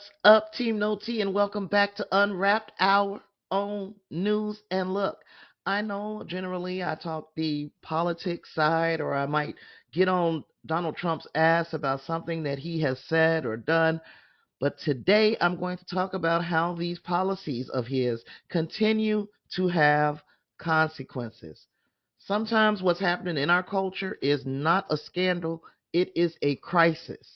What's up, Team No T, and welcome back to Unwrapped, our own news. And look, I know generally I talk the politics side, or I might get on Donald Trump's ass about something that he has said or done, but today I'm going to talk about how these policies of his continue to have consequences. Sometimes what's happening in our culture is not a scandal, it is a crisis.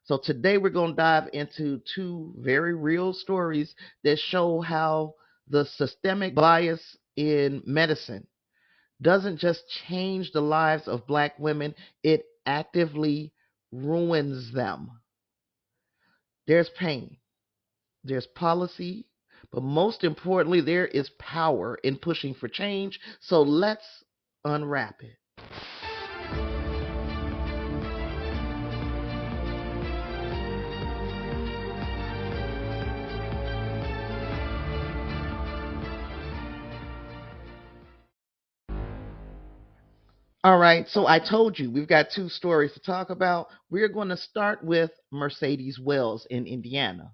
So today we're going to dive into two very real stories that show how the systemic bias in medicine doesn't just change the lives of black women, it actively ruins them. There's pain, there's policy, but most importantly, there is power in pushing for change. So let's unwrap it. All right, so I told you we've got two stories to talk about. We're going to start with Mercedes Wells in Indiana.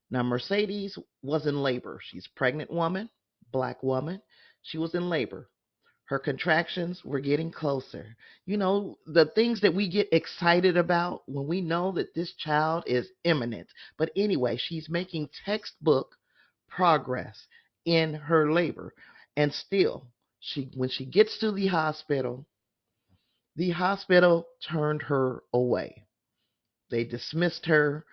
Now, Mercedes was in labor. She's a pregnant woman, black woman. She was in labor. Her contractions were getting closer. You know, the things that we get excited about when we know that this child is imminent. But anyway, she's making textbook progress in her labor. And still, when she gets to the hospital turned her away. They dismissed her,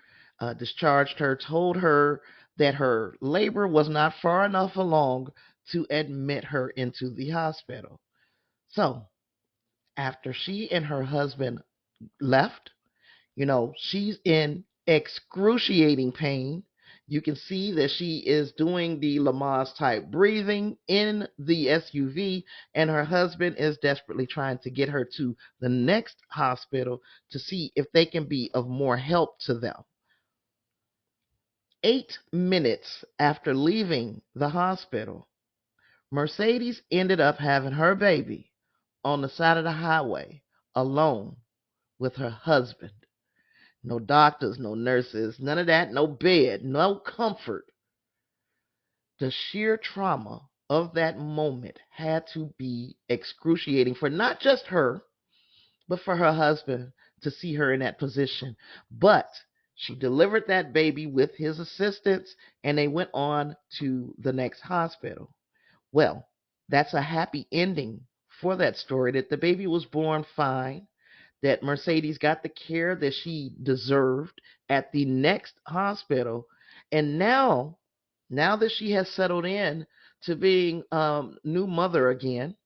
discharged her, told her that her labor was not far enough along to admit her into the hospital. So, after she and her husband left, she's in excruciating pain. You can see that she is doing the Lamaze type breathing in the SUV, and her husband is desperately trying to get her to the next hospital to see if they can be of more help to them. 8 minutes after leaving the hospital, Mercedes ended up having her baby on the side of the highway alone with her husband. No doctors, no nurses, none of that, no bed, no comfort. The sheer trauma of that moment had to be excruciating for not just her, but for her husband to see her in that position. But she delivered that baby with his assistance, and they went on to the next hospital. Well, that's a happy ending for that story, that the baby was born fine, that Mercedes got the care that she deserved at the next hospital. And now that she has settled in to being new mother again,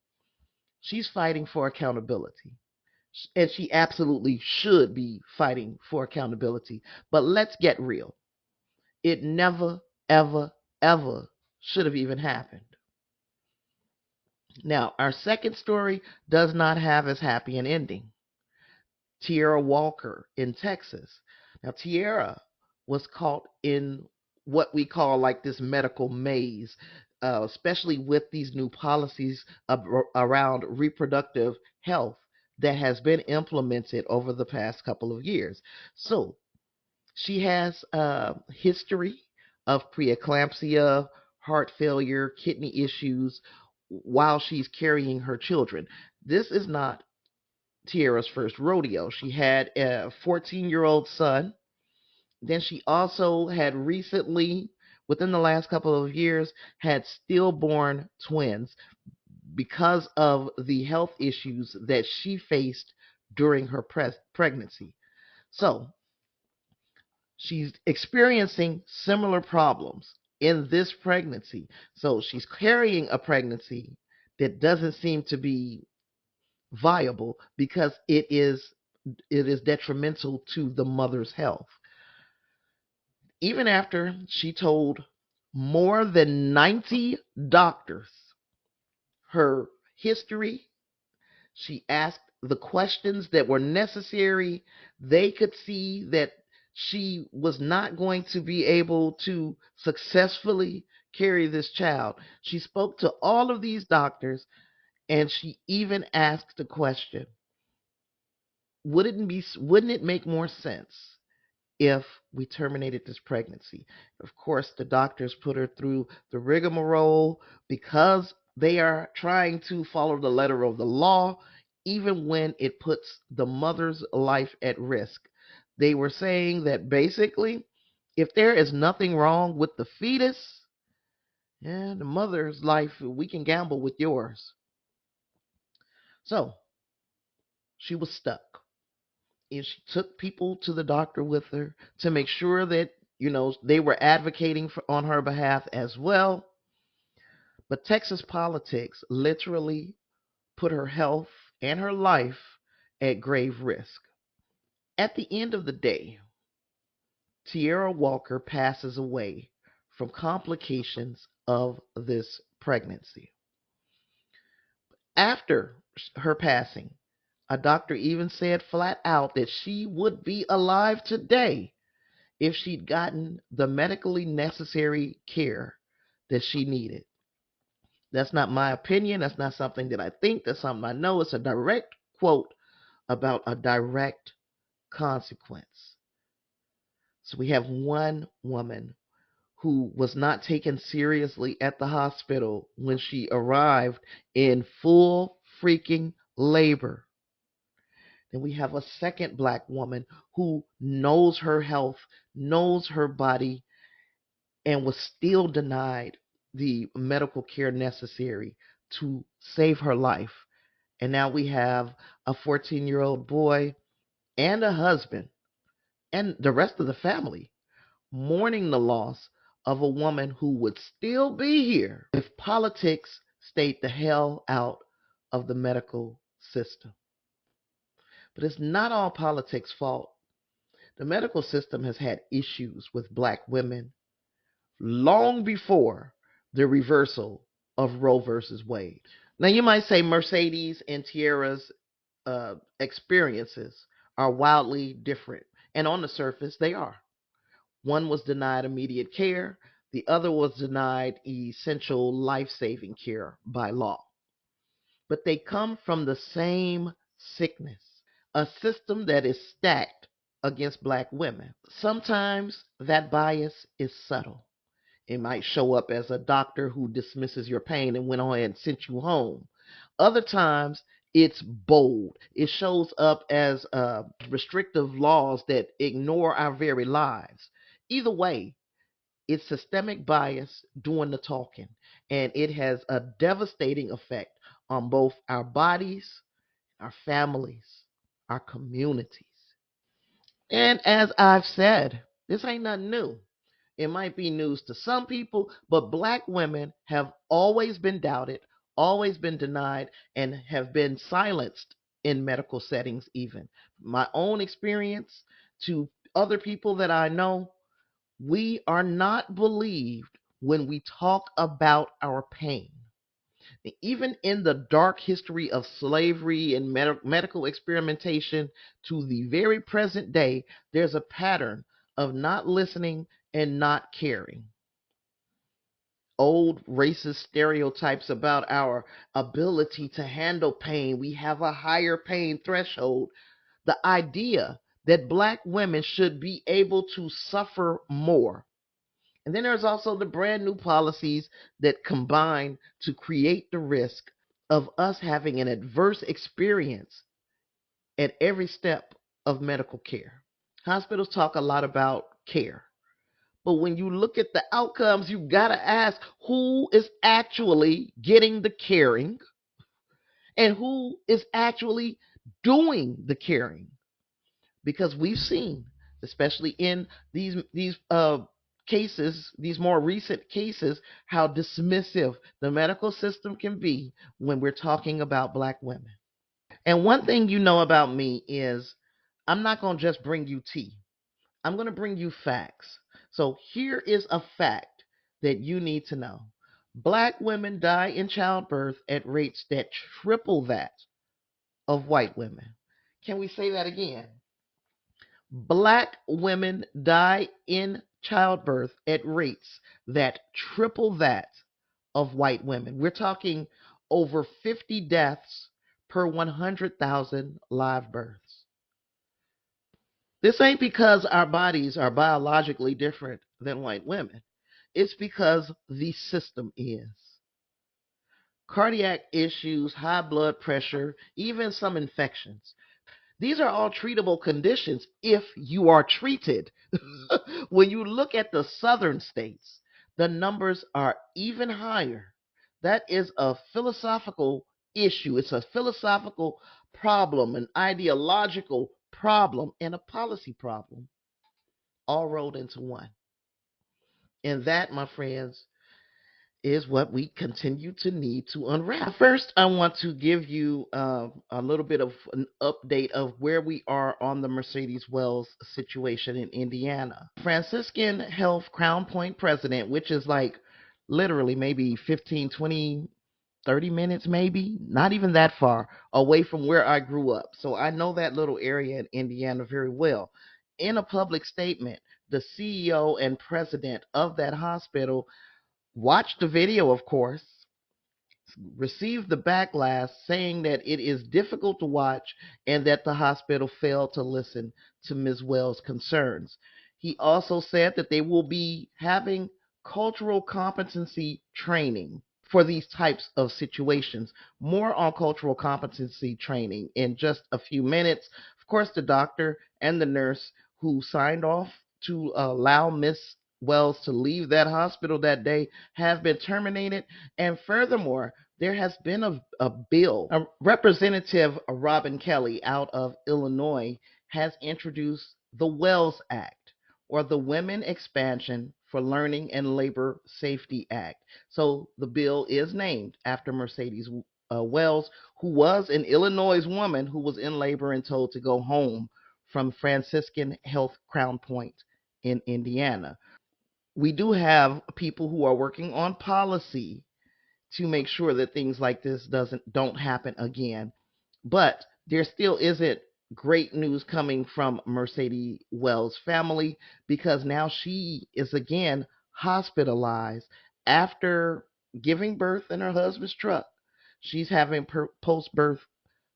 she's fighting for accountability. And she absolutely should be fighting for accountability. But let's get real. It never, ever, ever should have even happened. Now, our second story does not have as happy an ending. Tierra Walker in Texas. Now, Tierra was caught in what we call like this medical maze, especially with these new policies around reproductive health that has been implemented over the past couple of years. So she has a history of preeclampsia, heart failure, kidney issues while she's carrying her children. This is not Tierra's first rodeo. She had a 14-year-old son. Then she also had recently, within the last couple of years, had stillborn twins because of the health issues that she faced during her pregnancy. So she's experiencing similar problems in this pregnancy. So she's carrying a pregnancy that doesn't seem to be viable because it is detrimental to the mother's health. Even after she told more than 90 doctors her history, she asked the questions that were necessary. They could see that she was not going to be able to successfully carry this child. She spoke to all of these doctors, and she even asked the question, wouldn't it make more sense if we terminated this pregnancy. Of course, the doctors put her through the rigmarole because they are trying to follow the letter of the law, even when it puts the mother's life at risk. They were saying that basically, if there is nothing wrong with the fetus and the mother's life, we can gamble with yours. So she was stuck. And she took people to the doctor with her to make sure that, they were advocating on her behalf as well. But Texas politics literally put her health and her life at grave risk. At the end of the day, Tierra Walker passes away from complications of this pregnancy. After her passing, a doctor even said flat out that she would be alive today if she'd gotten the medically necessary care that she needed. That's not my opinion. That's not something that I think. That's something I know. It's a direct quote about a direct consequence. So we have one woman who was not taken seriously at the hospital when she arrived in full freaking labor. Then we have a second black woman who knows her health, knows her body, and was still denied the medical care necessary to save her life. And now we have a 14-year-old boy and a husband and the rest of the family mourning the loss of a woman who would still be here if politics stayed the hell out of the medical system. But it's not all politics' fault. The medical system has had issues with black women long before the reversal of Roe versus Wade. Now, you might say Mercedes and Tierra's experiences are wildly different, and on the surface, they are. One was denied immediate care, the other was denied essential life saving care by law. But they come from the same sickness, a system that is stacked against black women. Sometimes that bias is subtle. It might show up as a doctor who dismisses your pain and went on and sent you home. Other times, it's bold. It shows up as restrictive laws that ignore our very lives. Either way, it's systemic bias doing the talking, and it has a devastating effect on both our bodies, our families, our communities. And as I've said, this ain't nothing new. It might be news to some people, but black women have always been doubted, always been denied, and have been silenced in medical settings, even. My own experience to other people that I know, we are not believed when we talk about our pain. Even in the dark history of slavery and medical experimentation to the very present day, there's a pattern of not listening and not caring. Old racist stereotypes about our ability to handle pain. We have a higher pain threshold. The idea that black women should be able to suffer more. And then there's also the brand new policies that combine to create the risk of us having an adverse experience at every step of medical care. Hospitals talk a lot about care. But when you look at the outcomes, you got to ask who is actually getting the caring and who is actually doing the caring. Because we've seen, especially in these cases, these more recent cases, how dismissive the medical system can be when we're talking about black women. And one thing you know about me is I'm not going to just bring you tea. I'm going to bring you facts. So here is a fact that you need to know. Black women die in childbirth at rates that triple that of white women. Can we say that again? Black women die in childbirth at rates that triple that of white women. We're talking over 50 deaths per 100,000 live births. This ain't because our bodies are biologically different than white women. It's because the system is. Cardiac issues, high blood pressure, even some infections. These are all treatable conditions if you are treated. When you look at the southern states, the numbers are even higher. That is a philosophical issue. It's a philosophical problem, an ideological problem, and a policy problem all rolled into one. And that, my friends, is what we continue to need to unwrap. First, I want to give you a little bit of an update of where we are on the Mercedes Wells situation in Indiana. Franciscan Health Crown Point president, which is like literally maybe 15, 20, 30 minutes, maybe, not even that far away from where I grew up. So I know that little area in Indiana very well. In a public statement, the CEO and president of that hospital watched the video, of course, received the backlash saying that it is difficult to watch and that the hospital failed to listen to Ms. Wells' concerns. He also said that they will be having cultural competency training for these types of situations. More on cultural competency training in just a few minutes. Of course, the doctor and the nurse who signed off to allow Miss Wells to leave that hospital that day have been terminated. And furthermore, there has been a bill. Representative Robin Kelly out of Illinois has introduced the Wells Act, or the Women Expansion for Learning and Labor Safety Act. So the bill is named after Mercedes Wells, who was an Illinois woman who was in labor and told to go home from Franciscan Health Crown Point in Indiana. We do have people who are working on policy to make sure that things like this don't happen again. But there still isn't great news coming from Mercedes Wells' family, because now she is again hospitalized after giving birth in her husband's truck. She's having post-birth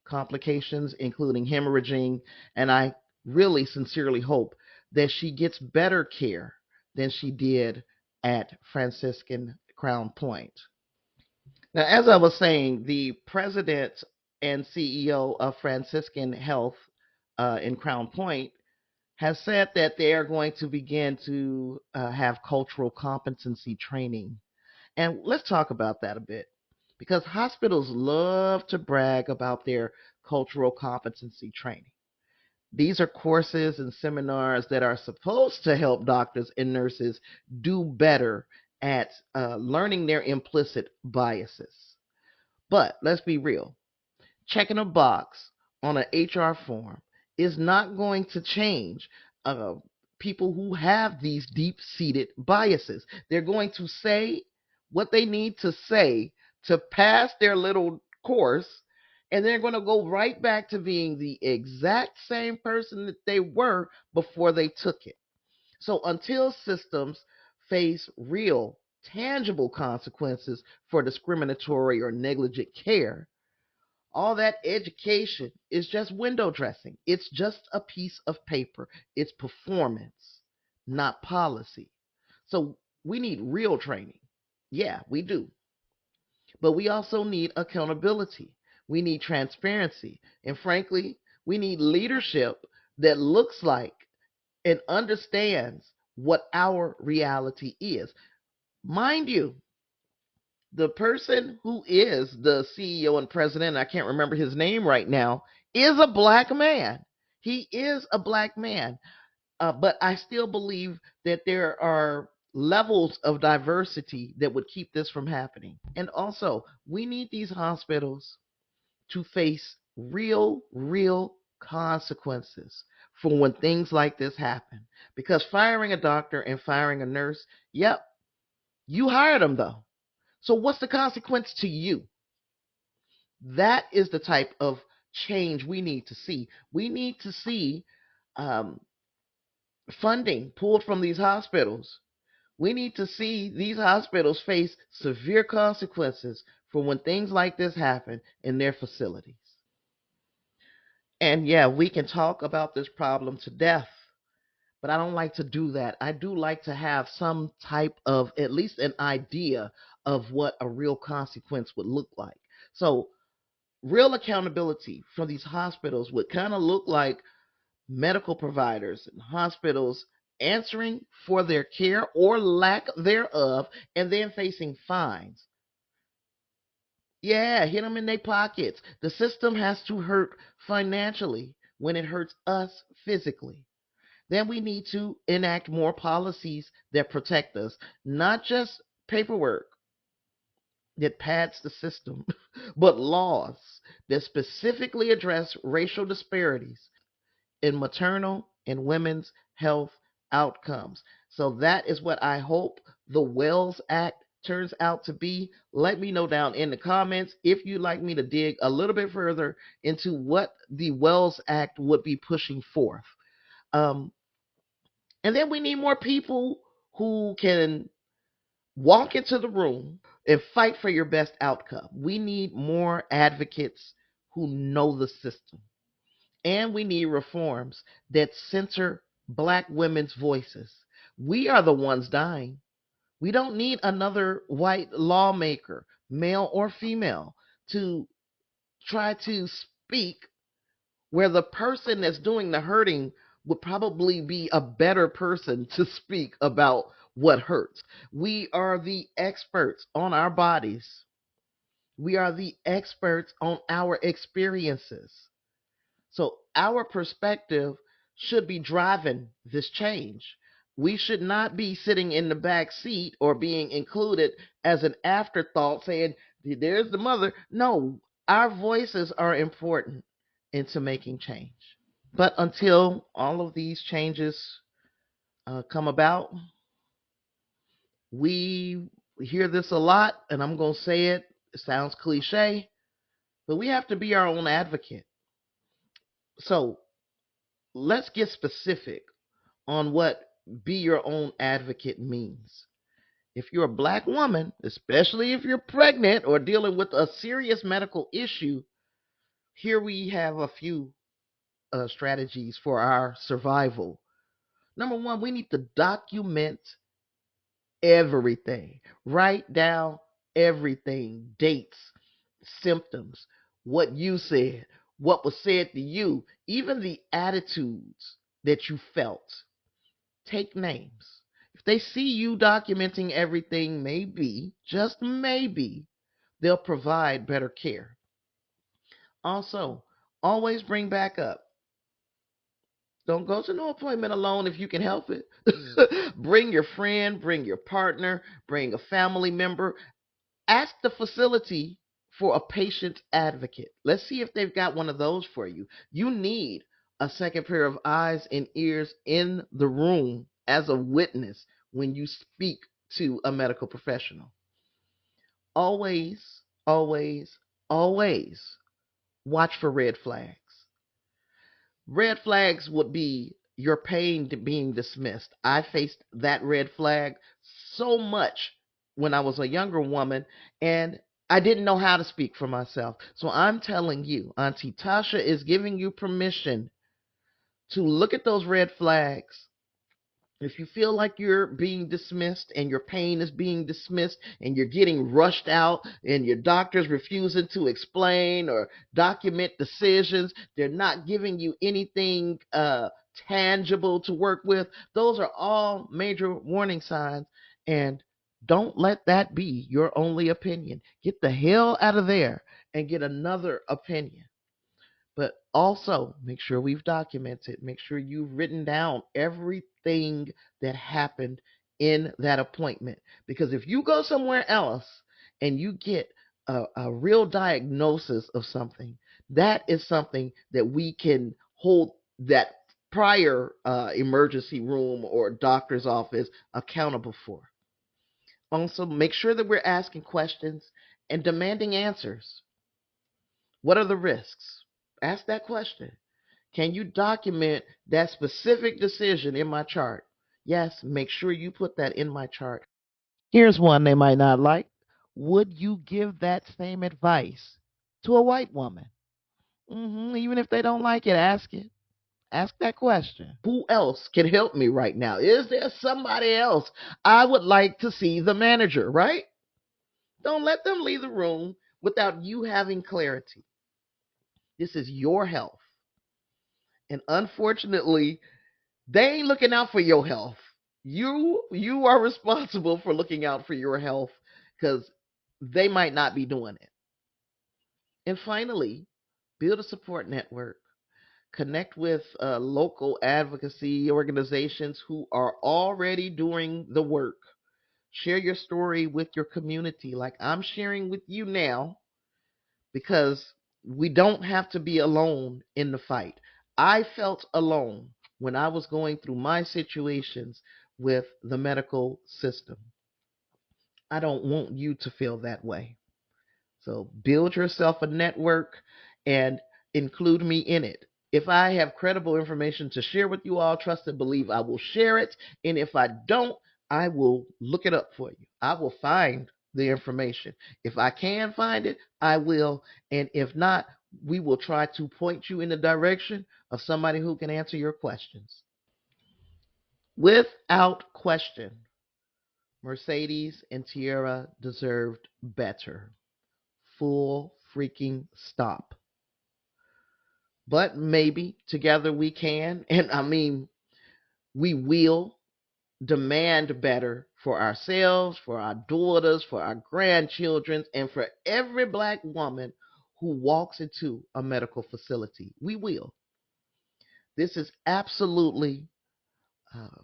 complications, including hemorrhaging, and I really sincerely hope that she gets better care than she did at Franciscan Crown Point. Now, as I was saying, the president and CEO of Franciscan Health in Crown Point has said that they are going to begin to have cultural competency training. And let's talk about that a bit, because hospitals love to brag about their cultural competency training. These are courses and seminars that are supposed to help doctors and nurses do better at learning their implicit biases. But let's be real. Checking a box on an HR form is not going to change uh, people who have these deep seated biases. They're going to say what they need to say to pass their little course, and they're going to go right back to being the exact same person that they were before they took it. So until systems face real, tangible consequences for discriminatory or negligent care, all that education is just window dressing. It's just a piece of paper. It's performance, not policy. So we need real training. Yeah, we do. But we also need accountability. We need transparency. And frankly, we need leadership that looks like and understands what our reality is. Mind you, the person who is the CEO and president, I can't remember his name right now, is a black man. He is a black man. But I still believe that there are levels of diversity that would keep this from happening. And also, we need these hospitals to face real consequences for when things like this happen. Because firing a doctor and firing a nurse, yep, you hired them though. So what's the consequence to you? That is the type of change we need to see. We need to see um, funding pulled from these hospitals. We need to see these hospitals face severe consequences for when things like this happen in their facilities. And yeah, we can talk about this problem to death, but I don't like to do that. I do like to have some type of, at least an idea of what a real consequence would look like. So, real accountability from these hospitals would kind of look like medical providers and hospitals answering for their care or lack thereof and then facing fines. Yeah, hit them in their pockets. The system has to hurt financially when it hurts us physically. Then we need to enact more policies that protect us, not just paperwork that pads the system, but laws that specifically address racial disparities in maternal and women's health outcomes. So that is what I hope the Wells Act turns out to be. Let me know down in the comments if you'd like me to dig a little bit further into what the Wells Act would be pushing forth. Um, and then we need more people who can walk into the room and fight for your best outcome. We need more advocates who know the system. And we need reforms that center black women's voices. We are the ones dying. We don't need another white lawmaker, male or female, to try to speak where the person that's doing the hurting would probably be a better person to speak about what hurts. We are the experts on our bodies. We are the experts on our experiences. So our perspective should be driving this change. We should not be sitting in the back seat or being included as an afterthought saying, there's the mother. No, our voices are important into making change. But until all of these changes come about, we hear this a lot, and I'm going to say it. It sounds cliche, but we have to be our own advocate. So let's get specific on what be your own advocate means. If you're a black woman, especially if you're pregnant or dealing with a serious medical issue, here we have a few strategies for our survival. Number one, we need to document everything. Write down everything, dates, symptoms, what you said, what was said to you, even the attitudes that you felt. Take names. If they see you documenting everything, maybe, just maybe, they'll provide better care. Also, always bring back up. Don't go to no appointment alone if you can help it. Bring your friend, bring your partner, bring a family member. Ask the facility for a patient advocate. Let's see if they've got one of those for you. You need a second pair of eyes and ears in the room as a witness when you speak to a medical professional. Always, always, always watch for red flags. Red flags would be your pain being dismissed. I faced that red flag so much when I was a younger woman, and I didn't know how to speak for myself. So I'm telling you, Auntie Tasha is giving you permission to look at those red flags. If you feel like you're being dismissed and your pain is being dismissed and you're getting rushed out and your doctor's refusing to explain or document decisions, they're not giving you anything tangible to work with, those are all major warning signs. And don't let that be your only opinion. Get the hell out of there and get another opinion. But also make sure we've documented, make sure you've written down everything that happened in that appointment. Because if you go somewhere else and you get a real diagnosis of something, that is something that we can hold that prior emergency room or doctor's office accountable for. Also, make sure that we're asking questions and demanding answers. What are the risks? Ask that question. Can you document that specific decision in my chart? Yes, make sure you put that in my chart. Here's one they might not like. Would you give that same advice to a white woman? Even if they don't like it, ask it. Ask that question. Who else can help me right now? Is there somebody else? I would like to see the manager, right? Don't let them leave the room without you having clarity. This is your health. And unfortunately, they ain't looking out for your health. You are responsible for looking out for your health because they might not be doing it. And finally, build a support network. Connect with local advocacy organizations who are already doing the work. Share your story with your community, like I'm sharing with you now, because we don't have to be alone in the fight. I felt alone when I was going through my situations with the medical system. I don't want you to feel that way. So build yourself a network and include me in it. If I have credible information to share with you all, trust and believe I will share it. And if I don't, I will look it up for you. I will find the information. If I can find it, I will. And if not, we will try to point you in the direction of somebody who can answer your questions. Without question, Mercedes and Tierra deserved better. Full freaking stop. But maybe together we can, and I mean, we will demand better for ourselves, for our daughters, for our grandchildren, and for every black woman who walks into a medical facility. We will. This is absolutely uh,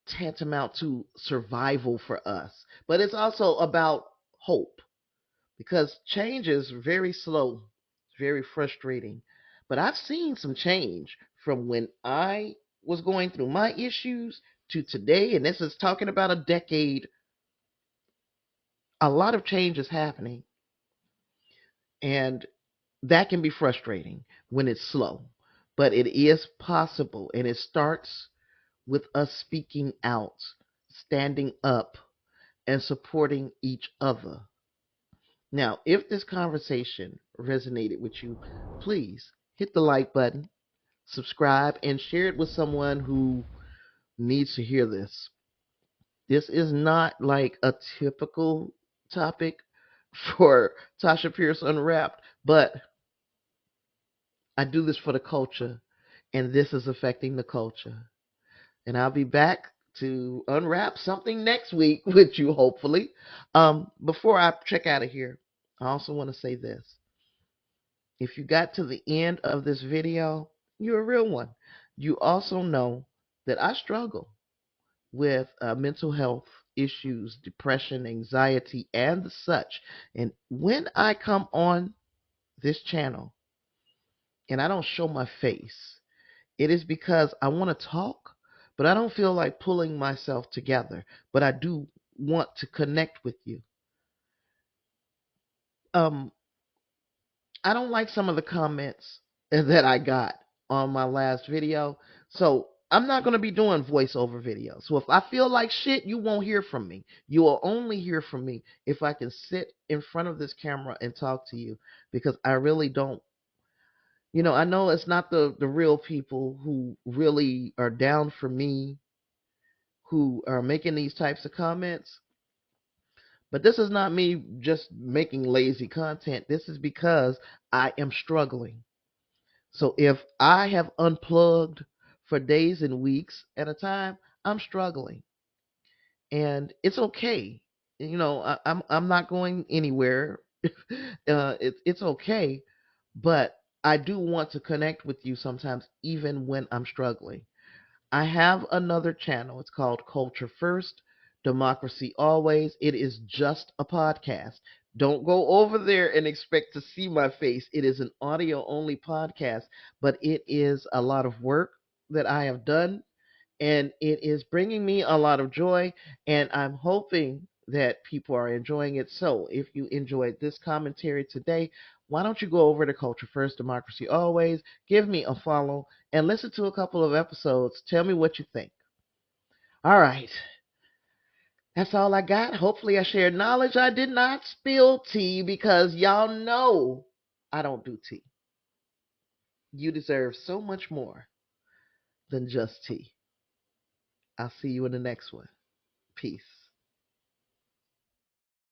tantamount to survival for us, but it's also about hope. Because change is very slow, very frustrating. But I've seen some change from when I was going through my issues to today, and this is talking about a decade. A lot of change is happening, and that can be frustrating when it's slow. But it is possible, and it starts with us speaking out, standing up, and supporting each other. Now, if this conversation resonated with you, please hit the like button, subscribe, and share it with someone who needs to hear this. This is not like a typical topic for Tasha Pierce Unwrapped, but I do this for the culture, and this is affecting the culture. And I'll be back to unwrap something next week with you, hopefully. Before I check out of here, I also want to say this. If you got to the end of this video, you're a real one. You also know that I struggle with mental health issues, depression, anxiety, and such. And when I come on this channel and I don't show my face, it is because I want to talk, but I don't feel like pulling myself together. But I do want to connect with you. Um, I don't like some of the comments that I got on my last video. So I'm not going to be doing voiceover videos. So if I feel like shit, you won't hear from me. You will only hear from me if I can sit in front of this camera and talk to you, because I really don't. I know it's not the real people who really are down for me who are making these types of comments. But this is not me just making lazy content. This is because I am struggling. So if I have unplugged for days and weeks at a time, I'm struggling, and it's okay. I'm not going anywhere. It's okay, but I do want to connect with you sometimes, even when I'm struggling. I have another channel. It's called Culture First, Democracy Always. It is just a podcast. Don't go over there and expect to see my face. It is an audio only podcast, but it is a lot of work that I have done, and it is bringing me a lot of joy, and I'm hoping that people are enjoying it. So if you enjoyed this commentary today, why don't you go over to Culture First, Democracy Always, give me a follow, and listen to a couple of episodes. Tell me what you think. All right. That's all I got. Hopefully I shared knowledge. I did not spill tea because y'all know I don't do tea. You deserve so much more than just tea. I'll see you in the next one. Peace.